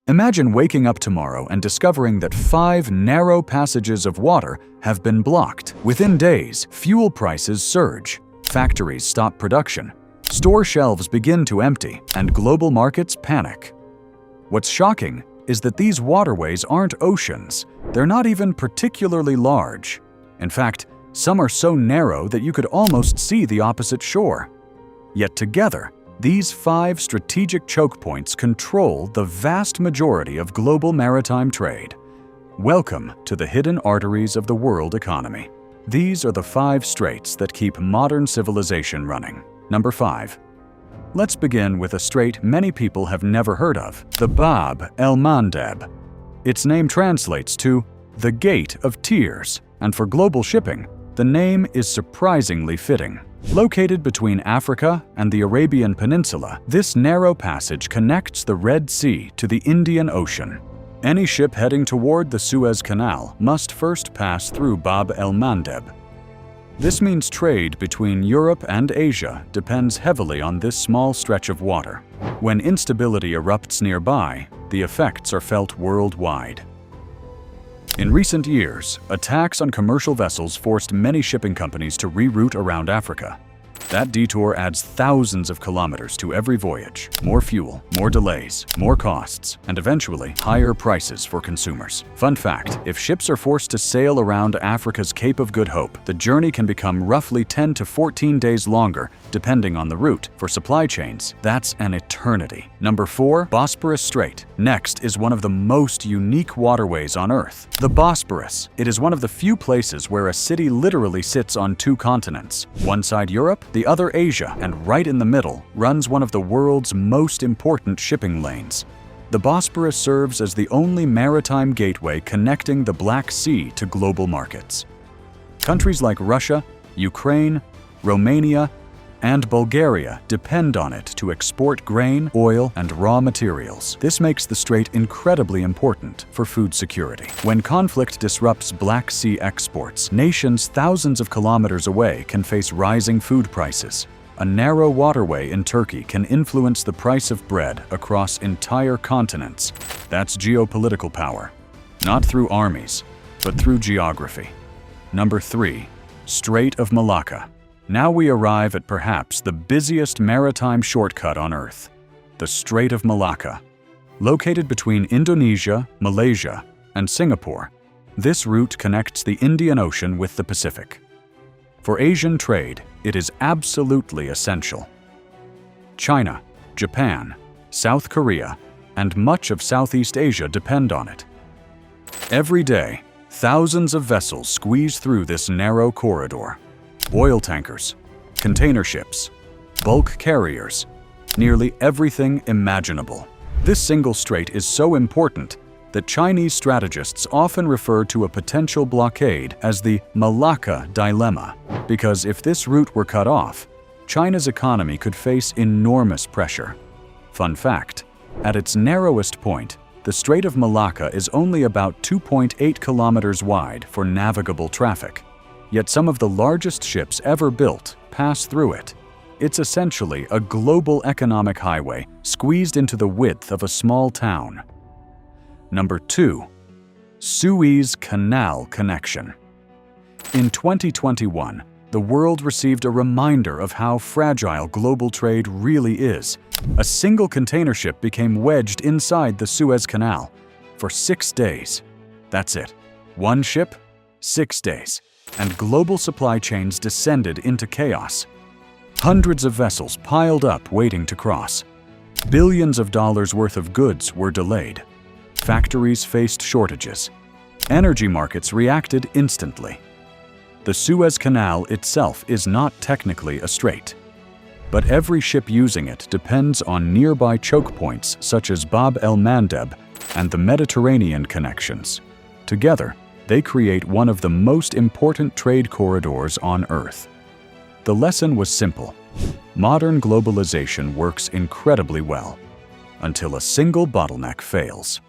Imagine waking up tomorrow and discovering that 5 narrow passages of water have been blocked. Within days, fuel prices surge, factories stop production, store shelves begin to empty, and global markets panic. What's shocking is that these waterways aren't oceans. They're not even particularly large. In fact, some are so narrow that you could almost see the opposite shore. Yet together, these 5 strategic choke points control the vast majority of global maritime trade. Welcome to the hidden arteries of the world economy. These are the 5 straits that keep modern civilization running. Number 5. Let's begin with a strait many people have never heard of, the Bab el-Mandeb. Its name translates to the Gate of Tears, and for global shipping, the name is surprisingly fitting. Located between Africa and the Arabian Peninsula, this narrow passage connects the Red Sea to the Indian Ocean. Any ship heading toward the Suez Canal must first pass through Bab el-Mandeb. This means trade between Europe and Asia depends heavily on this small stretch of water. When instability erupts nearby, the effects are felt worldwide. In recent years, attacks on commercial vessels forced many shipping companies to reroute around Africa. That detour adds thousands of kilometers to every voyage. More fuel, more delays, more costs, and eventually higher prices for consumers. Fun fact, if ships are forced to sail around Africa's Cape of Good Hope, the journey can become roughly 10 to 14 days longer, depending on the route. For supply chains, that's an eternity. Number 4, Bosporus Strait. Next is one of the most unique waterways on Earth, the Bosporus. It is one of the few places where a city literally sits on 2 continents. One side Europe, the other Asia, and right in the middle runs one of the world's most important shipping lanes. The Bosporus serves as the only maritime gateway connecting the Black Sea to global markets. Countries like Russia, Ukraine, Romania, and Bulgaria depend on it to export grain, oil, and raw materials. This makes the strait incredibly important for food security. When conflict disrupts Black Sea exports, nations thousands of kilometers away can face rising food prices. A narrow waterway in Turkey can influence the price of bread across entire continents. That's geopolitical power, not through armies, but through geography. Number 3, Strait of Malacca. Now we arrive at perhaps the busiest maritime shortcut on Earth, the Strait of Malacca. Located between Indonesia, Malaysia, and Singapore, this route connects the Indian Ocean with the Pacific. For Asian trade, it is absolutely essential. China, Japan, South Korea, and much of Southeast Asia depend on it. Every day, thousands of vessels squeeze through this narrow corridor. Oil tankers, container ships, bulk carriers, nearly everything imaginable. This single strait is so important that Chinese strategists often refer to a potential blockade as the Malacca Dilemma, because if this route were cut off, China's economy could face enormous pressure. Fun fact, at its narrowest point, the Strait of Malacca is only about 2.8 kilometers wide for navigable traffic. Yet some of the largest ships ever built pass through it. It's essentially a global economic highway squeezed into the width of a small town. Number 2, Suez Canal connection. In 2021, the world received a reminder of how fragile global trade really is. A single container ship became wedged inside the Suez Canal for 6 days. That's it. One ship, 6 days. And global supply chains descended into chaos. Hundreds of vessels piled up waiting to cross. Billions of dollars worth of goods were delayed. Factories faced shortages. Energy markets reacted instantly. The Suez Canal itself is not technically a strait, but every ship using it depends on nearby choke points such as Bab el-Mandeb and the Mediterranean connections. Together, they create one of the most important trade corridors on Earth. The lesson was simple. Modern globalization works incredibly well, until a single bottleneck fails.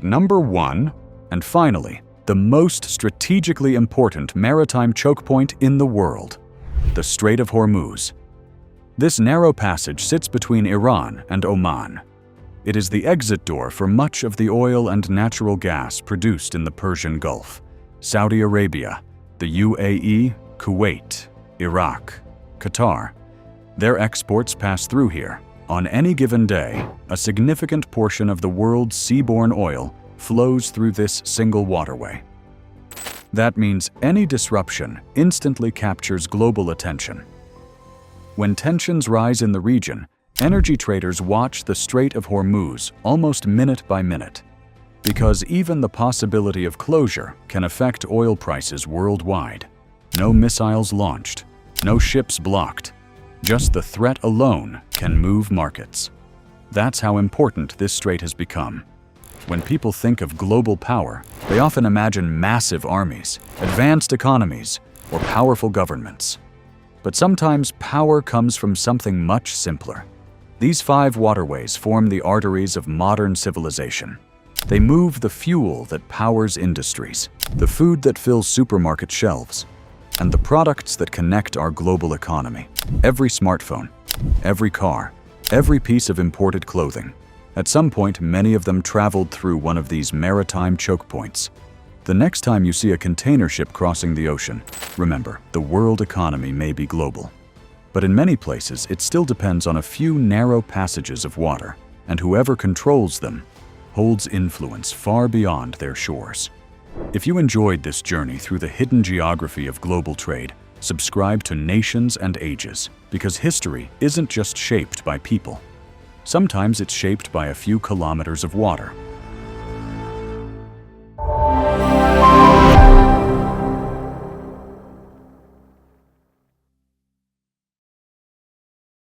Number 1, and finally, the most strategically important maritime choke point in the world, the Strait of Hormuz. This narrow passage sits between Iran and Oman. It is the exit door for much of the oil and natural gas produced in the Persian Gulf, Saudi Arabia, the UAE, Kuwait, Iraq, Qatar. Their exports pass through here. On any given day, a significant portion of the world's seaborne oil flows through this single waterway. That means any disruption instantly captures global attention. When tensions rise in the region, energy traders watch the Strait of Hormuz almost minute by minute, because even the possibility of closure can affect oil prices worldwide. No missiles launched, no ships blocked. Just the threat alone can move markets. That's how important this strait has become. When people think of global power, they often imagine massive armies, advanced economies, or powerful governments. But sometimes power comes from something much simpler. These 5 waterways form the arteries of modern civilization. They move the fuel that powers industries, the food that fills supermarket shelves, and the products that connect our global economy. Every smartphone, every car, every piece of imported clothing. At some point, many of them traveled through one of these maritime choke points. The next time you see a container ship crossing the ocean, remember, the world economy may be global. But in many places, it still depends on a few narrow passages of water, and whoever controls them holds influence far beyond their shores. If you enjoyed this journey through the hidden geography of global trade, subscribe to Nations and Ages, because history isn't just shaped by people. Sometimes it's shaped by a few kilometers of water.